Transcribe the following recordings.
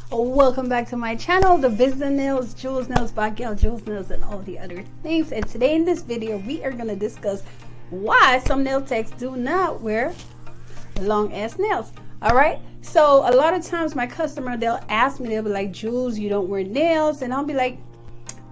Welcome back to my channel, The Business Nails, Jules Nails by Gail, Jules Nails, and all the other things. And today in this video, we are going to discuss why some nail techs do not wear long ass nails. All right. So a lot of times my customer, they'll ask me, they'll be like, Jules, you don't wear nails. And I'll be like,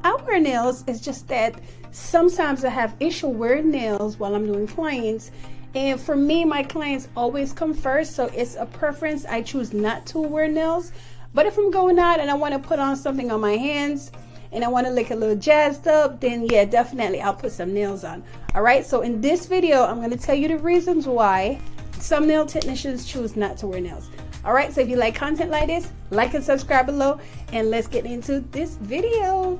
I wear nails. It's just that sometimes I have issue wearing nails while I'm doing clients. And for me, my clients always come first. So it's a preference. I choose not to wear nails. But if I'm going out and I want to put on something on my hands and I want to look a little jazzed up, then yeah, definitely I'll put some nails on. All right. So in this video, I'm going to tell you the reasons why some nail technicians choose not to wear nails. All right. So if you like content like this, like and subscribe below, and let's get into this video.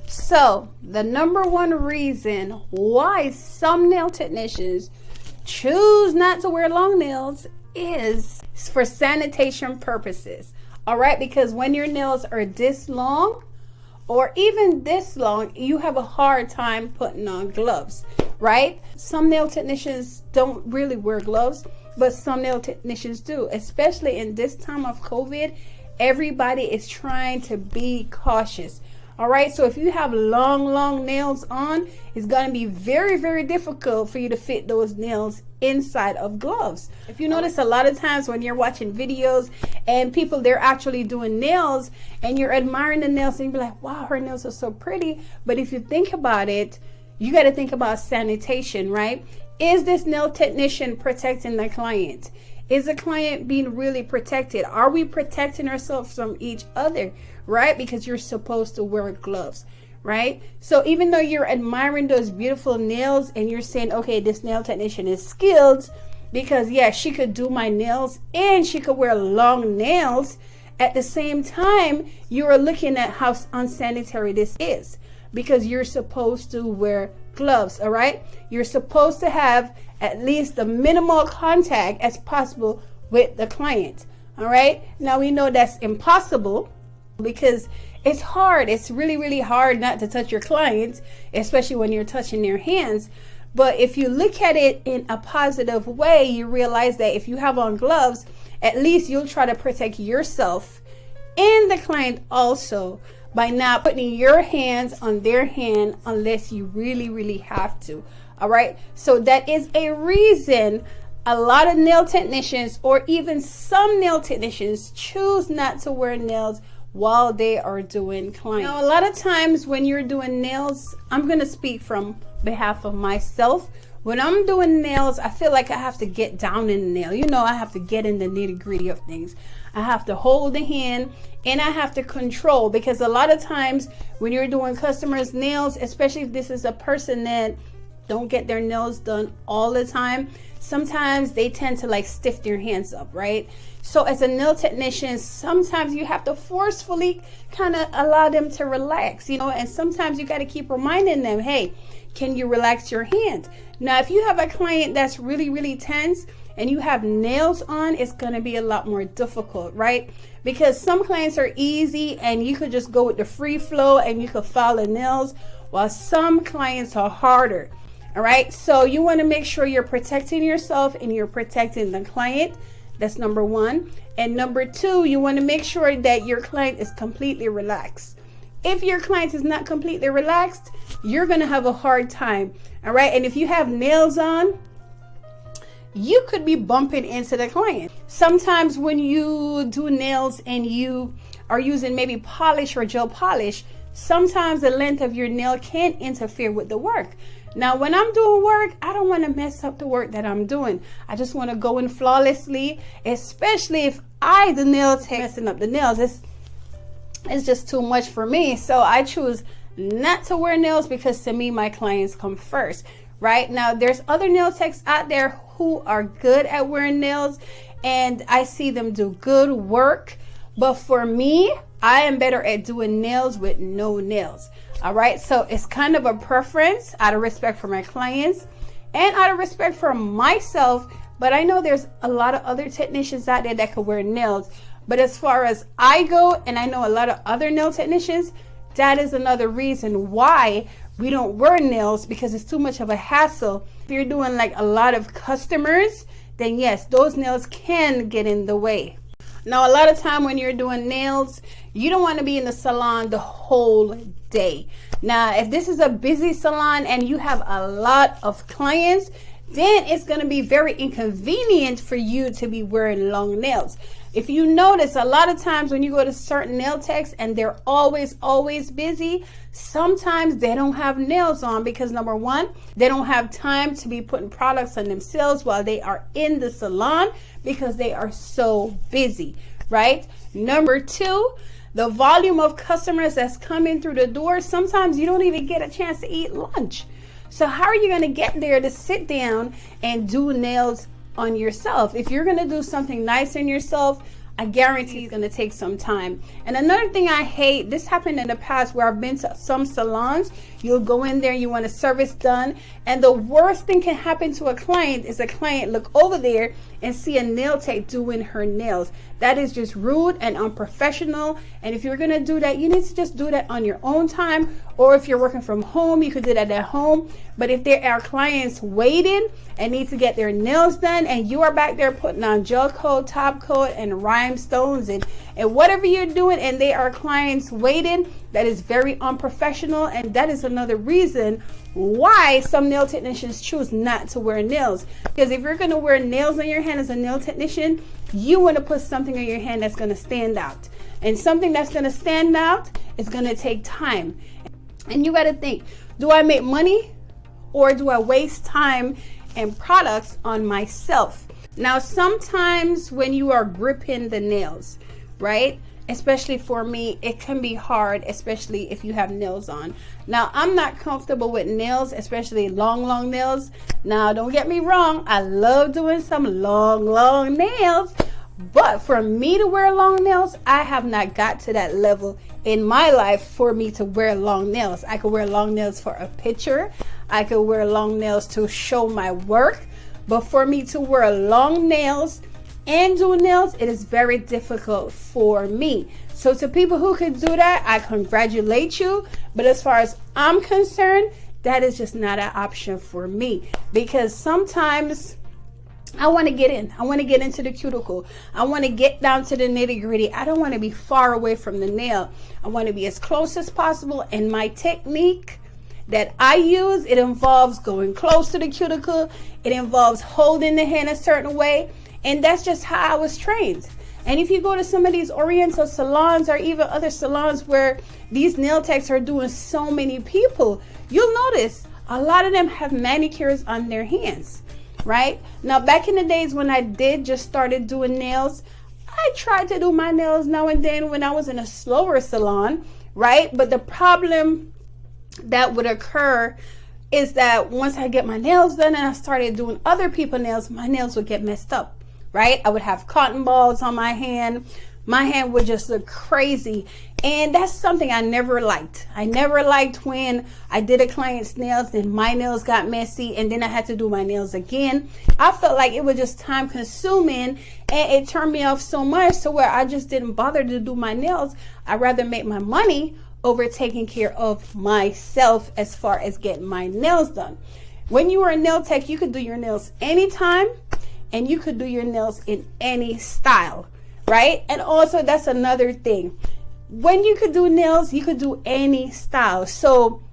So the number one reason why some nail technicians choose not to wear long nails is for sanitation purposes. All right, because when your nails are this long or even this long, you have a hard time putting on gloves, right? Some nail technicians don't really wear gloves, but some nail technicians do, especially in this time of COVID. Everybody is trying to be cautious. All right, so if you have long nails on, it's going to be very difficult for you to fit those nails inside of gloves. If you notice, a lot of times when you're watching videos and people, they're actually doing nails and you're admiring the nails and you're like, wow, her nails are so pretty. But if you think about it, you got to think about sanitation, right? Is this nail technician protecting the client? Is the client being really protected? Are we protecting ourselves from each other, right? Because you're supposed to wear gloves, right? So even though you're admiring those beautiful nails and you're saying, okay, this nail technician is skilled because yeah, she could do my nails and she could wear long nails. At the same time, you are looking at how unsanitary this is because you're supposed to wear gloves. All right, you're supposed to have at least the minimal contact as possible with the client. All right, now we know that's impossible because it's hard. It's really hard not to touch your clients, especially when you're touching their hands. But if you look at it in a positive way, you realize that if you have on gloves, at least you'll try to protect yourself and the client also by not putting your hands on their hand unless you really have to. All right, so that is a reason a lot of nail technicians or even some nail technicians choose not to wear nails while they are doing clients. Now, a lot of times when you're doing nails, I'm going to speak from behalf of myself. When I'm doing nails, I feel like I have to get down in the nail. You know, I have to get in the nitty-gritty of things. I have to hold the hand and I have to control, because a lot of times when you're doing customers' nails, especially if this is a person that don't get their nails done all the time, sometimes they tend to like stiff their hands up, right? So as a nail technician, sometimes you have to forcefully kind of allow them to relax, you know, and sometimes you got to keep reminding them, hey, can you relax your hand? Now, if you have a client that's really tense and you have nails on, it's going to be a lot more difficult, right? Because some clients are easy and you could just go with the free flow and you could file the nails, while some clients are harder. All right, so you want to make sure you're protecting yourself and you're protecting the client. That's number one. And number two, you want to make sure that your client is completely relaxed. If your client is not completely relaxed, you're going to have a hard time. All right, and if you have nails on, you could be bumping into the client. Sometimes when you do nails and you are using maybe polish or gel polish, sometimes the length of your nail can interfere with the work. Now, when I'm doing work, I don't want to mess up the work that I'm doing. I just want to go in flawlessly, especially if the nail tech messing up the nails. It's just too much for me. So I choose not to wear nails because to me, my clients come first, right? Now, there's other nail techs out there who are good at wearing nails and I see them do good work. But for me, I am better at doing nails with no nails. All right, so it's kind of a preference out of respect for my clients and out of respect for myself. But I know there's a lot of other technicians out there that could wear nails. But as far as I go, and I know a lot of other nail technicians, that is another reason why we don't wear nails, because it's too much of a hassle. If you're doing like a lot of customers, then yes, those nails can get in the way. Now, a lot of time when you're doing nails, you don't want to be in the salon the whole day. Now, if this is a busy salon and you have a lot of clients, then it's going to be very inconvenient for you to be wearing long nails. If you notice, a lot of times when you go to certain nail techs and they're always busy, sometimes they don't have nails on because number one, they don't have time to be putting products on themselves while they are in the salon because they are so busy, right? Number two, the volume of customers that's coming through the door, sometimes you don't even get a chance to eat lunch. So how are you going to get there to sit down and do nails on yourself? If you're going to do something nice on yourself, I guarantee it's going to take some time. And another thing I hate, this happened in the past where I've been to some salons, you'll go in there, you want a service done, and the worst thing can happen to a client is a client look over there and see a nail tech doing her nails. That is just rude and unprofessional. And if you're going to do that, you need to just do that on your own time. Or if you're working from home, you could do that at home. But if there are clients waiting and need to get their nails done and you are back there putting on gel coat, top coat, and rhinestones and whatever you're doing, and they are clients waiting, that is very unprofessional. And that is another reason why some nail technicians choose not to wear nails. Because if you're going to wear nails on your hand as a nail technician, you want to put something on your hand that's going to stand out. And something that's going to stand out is going to take time. And you got to think, do I make money or do I waste time and products on myself? Now, sometimes when you are gripping the nails, right? Especially for me, it can be hard, especially if you have nails on. Now, I'm not comfortable with nails, especially long nails. Now, don't get me wrong. I love doing some long nails. But for me to wear long nails, I have not got to that level in my life for me to wear long nails. I could wear long nails for a picture. I could wear long nails to show my work. But for me to wear long nails and do nails, it is very difficult for me. So to people who can do that, I congratulate you. But as far as I'm concerned, that is just not an option for me, because sometimes I want to get in. I want to get into the cuticle. I want to get down to the nitty gritty. I don't want to be far away from the nail. I want to be as close as possible. And my technique that I use, it involves going close to the cuticle. It involves holding the hand a certain way. And that's just how I was trained. And if you go to some of these Oriental salons or even other salons where these nail techs are doing so many people, you'll notice a lot of them have manicures on their hands. Right? Now, back in the days when I did just started doing nails, I tried to do my nails now and then when I was in a slower salon, right? But the problem that would occur is that once I get my nails done and I started doing other people's nails, my nails would get messed up, right? I would have cotton balls on my hand. My hand would just look crazy. And that's something I never liked. I never liked when I did a client's nails and my nails got messy and then I had to do my nails again. I felt like it was just time consuming and it turned me off so much to where I just didn't bother to do my nails. I'd rather make my money over taking care of myself as far as getting my nails done. When you are a nail tech, you could do your nails anytime and you could do your nails in any style. Right? And also that's another thing. When you could do nails, you could do any style. So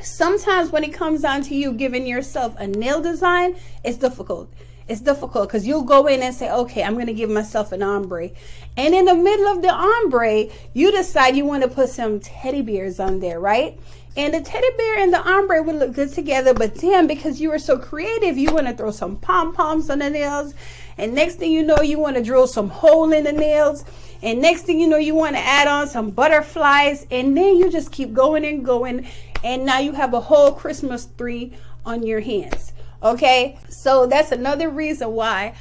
sometimes when it comes down to you giving yourself a nail design, it's difficult. It's difficult because you'll go in and say, okay, I'm going to give myself an ombre. And in the middle of the ombre, you decide you want to put some teddy bears on there, right? And the teddy bear and the ombre would look good together. But then because you were so creative, you want to throw some pom-poms on the nails. And next thing you know, you want to drill some hole in the nails. And next thing you know, you want to add on some butterflies. And then you just keep going and going. And now you have a whole Christmas tree on your hands. Okay, so that's another reason why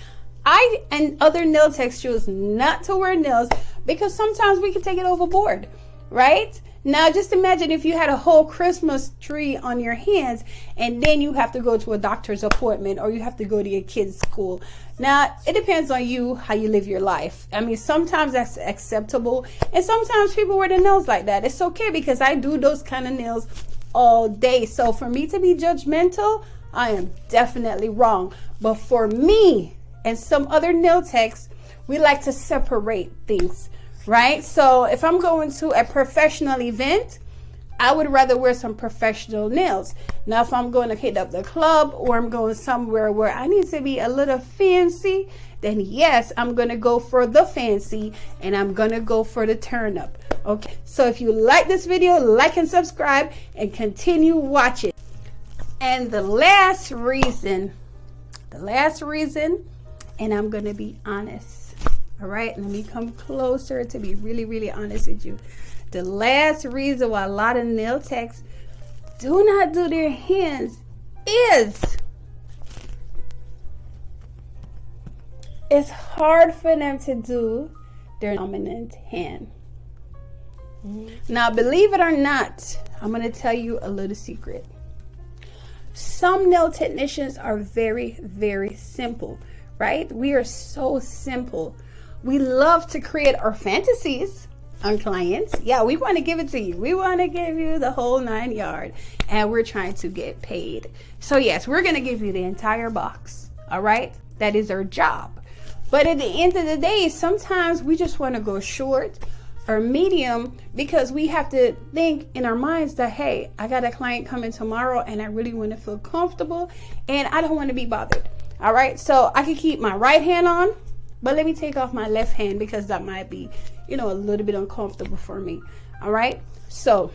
I and other nail techs choose not to wear nails, because sometimes we can take it overboard, right? Now, just imagine if you had a whole Christmas tree on your hands and then you have to go to a doctor's appointment or you have to go to your kid's school. Now, it depends on you, how you live your life. I mean, sometimes that's acceptable and sometimes people wear their nails like that. It's okay because I do those kind of nails all day. So for me to be judgmental, I am definitely wrong. But for me and some other nail techs, we like to separate things. Right? So if I'm going to a professional event, I would rather wear some professional nails. Now, if I'm going to hit up the club or I'm going somewhere where I need to be a little fancy, then yes, I'm going to go for the fancy and I'm going to go for the turn up. Okay. So if you like this video, like and subscribe and continue watching. And the last reason, and I'm going to be honest. All right, let me come closer to be really, really honest with you. The last reason why a lot of nail techs do not do their hands is it's hard for them to do their dominant hand. Now, believe it or not, I'm going to tell you a little secret. Some nail technicians are very, very simple, right? We are so simple. We love to create our fantasies on clients. Yeah, we want to give it to you. We want to give you the whole 9 yards, and we're trying to get paid. So yes, we're going to give you the entire box. All right. That is our job. But at the end of the day, sometimes we just want to go short or medium because we have to think in our minds that, hey, I got a client coming tomorrow and I really want to feel comfortable and I don't want to be bothered. All right. So I can keep my right hand on, but let me take off my left hand because that might be, a little bit uncomfortable for me. All right. So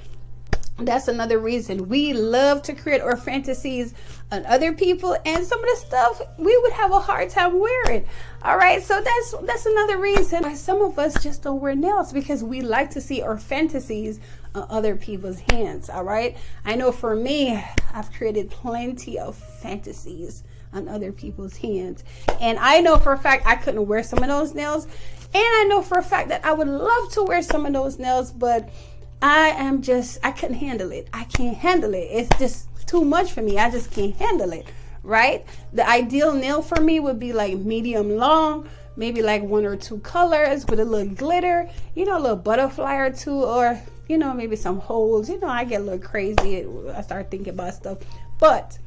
that's another reason we love to create our fantasies on other people, and some of the stuff we would have a hard time wearing. All right. So that's another reason why some of us just don't wear nails, because we like to see our fantasies on other people's hands. All right. I know for me, I've created plenty of fantasies on other people's hands. And I know for a fact I couldn't wear some of those nails. And I know for a fact that I would love to wear some of those nails, but I couldn't handle it. I can't handle it. It's just too much for me. I just can't handle it. Right? The ideal nail for me would be like medium long, maybe like 1 or 2 colors with a little glitter, a little butterfly or 2, or, maybe some holes. I get a little crazy. I start thinking about stuff. But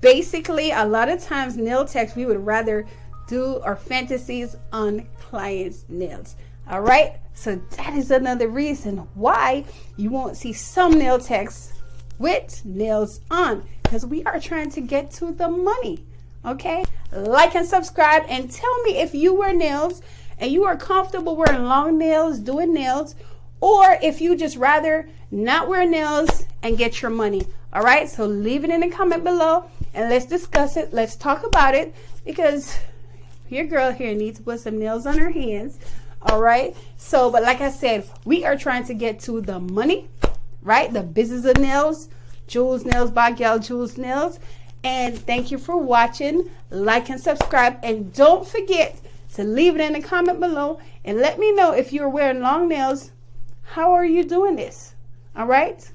basically, a lot of times nail techs, we would rather do our fantasies on clients' nails. All right. So that is another reason why you won't see some nail techs with nails on, because we are trying to get to the money. Okay. Like and subscribe and tell me if you wear nails and you are comfortable wearing long nails, doing nails, or if you just rather not wear nails and get your money. All right. So leave it in the comment below and let's discuss it. Let's talk about it, because your girl here needs to put some nails on her hands. All right. So, but like I said, we are trying to get to the money, right? The business of nails, Jules Nails by Gal Jules Nails. And thank you for watching. Like and subscribe. And don't forget to leave it in the comment below and let me know if you're wearing long nails. How are you doing this? All right.